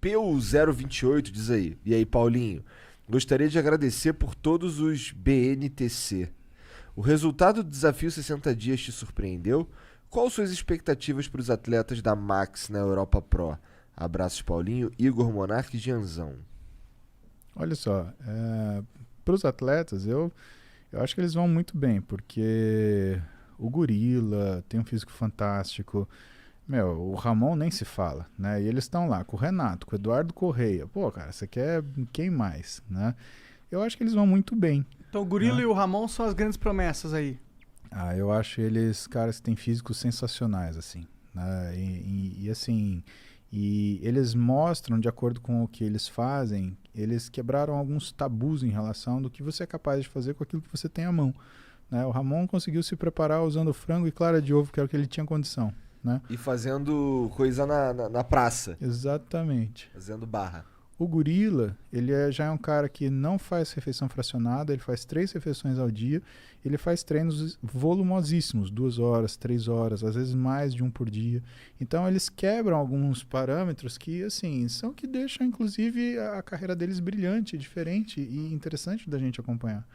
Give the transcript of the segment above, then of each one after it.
Peu028 diz aí. E aí, Paulinho? Gostaria de agradecer por todos os BNTC. O resultado do desafio 60 dias te surpreendeu? Quais suas expectativas para os atletas da Max na Europa Pro? Abraços, Paulinho, Igor Monarque e Gianzão. Olha só, para os atletas, eu acho que eles vão muito bem, porque o Gorila tem um físico fantástico. Meu, o Ramon nem se fala, né? E eles estão lá com o Renato, com o Eduardo Correia. Pô, cara, você quer quem mais, né? Eu acho que eles vão muito bem. Então o Gorila né? e o Ramon são as grandes promessas aí. Eu acho eles caras que têm físicos sensacionais, assim, né? E assim, e eles mostram, de acordo com o que eles fazem, eles quebraram alguns tabus em relação do que você é capaz de fazer com aquilo que você tem à mão, né? O Ramon conseguiu se preparar usando frango e clara de ovo, que era o que ele tinha condição, né? E fazendo coisa na praça. Exatamente. Fazendo barra. O Gorila, já é um cara que não faz refeição fracionada, ele faz 3 refeições ao dia, ele faz treinos volumosíssimos, 2 horas, 3 horas, às vezes mais de um por dia. Então eles quebram alguns parâmetros que, assim, são que deixam, inclusive, a carreira deles brilhante, diferente e interessante da gente acompanhar.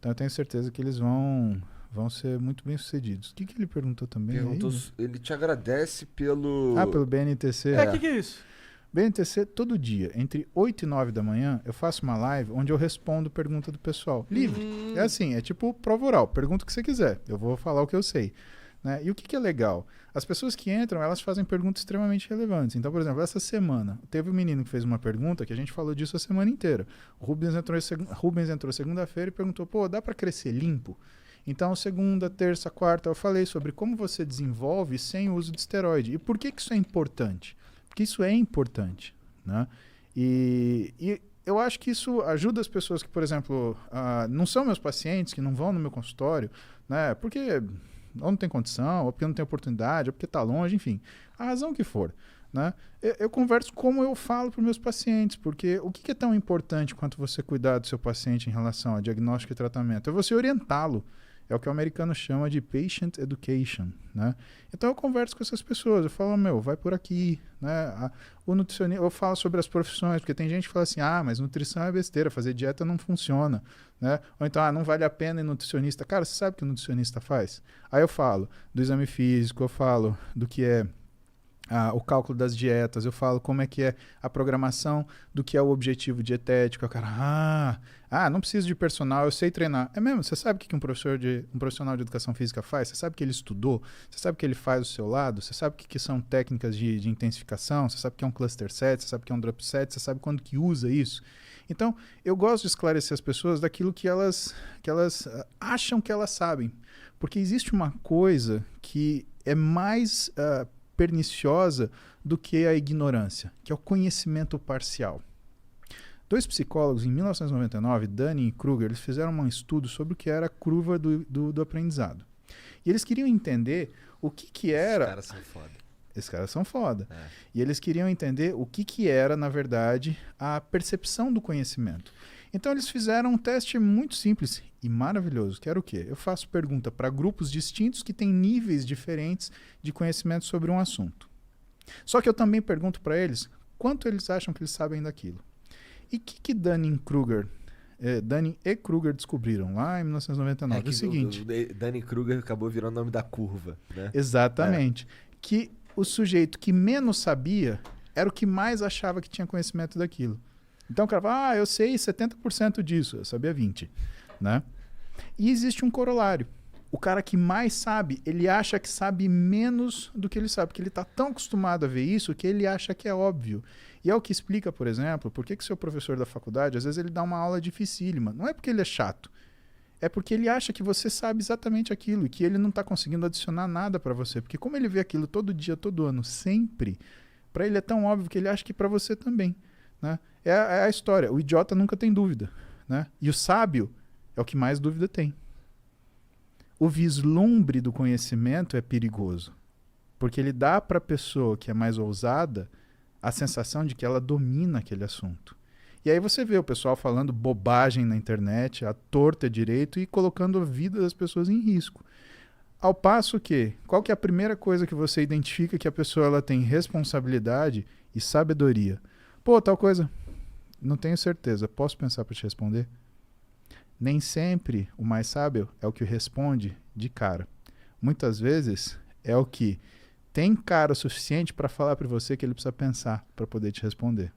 Então eu tenho certeza que eles vão ser muito bem sucedidos. O que ele perguntou também? Perguntou, aí? ele te agradece pelo... Pelo BNTC. O que é isso? BNTC, todo dia, entre 8 e 9 da manhã, eu faço uma live onde eu respondo pergunta do pessoal. Livre. É assim, é tipo prova oral. Pergunta o que você quiser. Eu vou falar o que eu sei. Né? E o que é legal? As pessoas que entram, elas fazem perguntas extremamente relevantes. Então, por exemplo, essa semana, teve um menino que fez uma pergunta que a gente falou disso a semana inteira. O Rubens entrou segunda-feira e perguntou, pô, dá para crescer limpo? Então, segunda, terça, quarta, eu falei sobre como você desenvolve sem o uso de esteroide. E por que isso é importante? Porque isso é importante, né? E eu acho que isso ajuda as pessoas que, por exemplo, não são meus pacientes, que não vão no meu consultório, né? Porque ou não tem condição, ou porque não tem oportunidade, ou porque está longe, enfim, a razão que for, né? Eu converso como eu falo para os meus pacientes, porque o que é tão importante quanto você cuidar do seu paciente em relação a diagnóstico e tratamento? É você orientá-lo. É o que o americano chama de patient education, né? Então eu converso com essas pessoas, eu falo, vai por aqui, né? O nutricionista, eu falo sobre as profissões, porque tem gente que fala assim, mas nutrição é besteira, fazer dieta não funciona, né? Ou então, não vale a pena ir nutricionista. Cara, você sabe o que o nutricionista faz? Aí eu falo do exame físico, eu falo do que é o cálculo das dietas, eu falo como é que é a programação do que é o objetivo dietético. O cara, não preciso de personal, eu sei treinar. É mesmo? Você sabe o que um profissional de educação física faz? Você sabe que ele estudou? Você sabe que ele faz do seu lado? Você sabe o que são técnicas de intensificação? Você sabe o que é um cluster set? Você sabe o que é um drop set? Você sabe quando que usa isso? Então, eu gosto de esclarecer as pessoas daquilo que elas acham que elas sabem. Porque existe uma coisa que é mais perniciosa do que a ignorância, que é o conhecimento parcial. 2 psicólogos, em 1999, Dunning e Kruger, eles fizeram um estudo sobre o que era a curva do aprendizado. E eles queriam entender o que era... Esses caras são foda. Esses caras são foda. E eles queriam entender o que era, na verdade, a percepção do conhecimento. Então eles fizeram um teste muito simples e maravilhoso, que era o quê? Eu faço pergunta para grupos distintos que têm níveis diferentes de conhecimento sobre um assunto. Só que eu também pergunto para eles quanto eles acham que eles sabem daquilo. E o que Dunning e Kruger descobriram lá em 1999? É o seguinte... Dunning-Kruger acabou virando o nome da curva, né? Exatamente. Que o sujeito que menos sabia era o que mais achava que tinha conhecimento daquilo. Então o cara fala, eu sei 70% disso, eu sabia 20%. Né? E existe um corolário. O cara que mais sabe, ele acha que sabe menos do que ele sabe, porque ele está tão acostumado a ver isso que ele acha que é óbvio. E é o que explica, por exemplo, por que seu professor da faculdade, às vezes ele dá uma aula dificílima. Não é porque ele é chato, é porque ele acha que você sabe exatamente aquilo e que ele não está conseguindo adicionar nada para você. Porque como ele vê aquilo todo dia, todo ano, sempre, para ele é tão óbvio que ele acha que para você também. Né? É a história. O idiota nunca tem dúvida. Né? E o sábio é o que mais dúvida tem. O vislumbre do conhecimento é perigoso. Porque ele dá para a pessoa que é mais ousada a sensação de que ela domina aquele assunto. E aí você vê o pessoal falando bobagem na internet, à torta e direito, e colocando a vida das pessoas em risco. Ao passo que, qual que é a primeira coisa que você identifica que a pessoa ela tem responsabilidade e sabedoria? Pô, tal coisa. Não tenho certeza. Posso pensar para te responder? Nem sempre o mais sábio é o que responde de cara. Muitas vezes é o que tem cara o suficiente para falar para você que ele precisa pensar para poder te responder.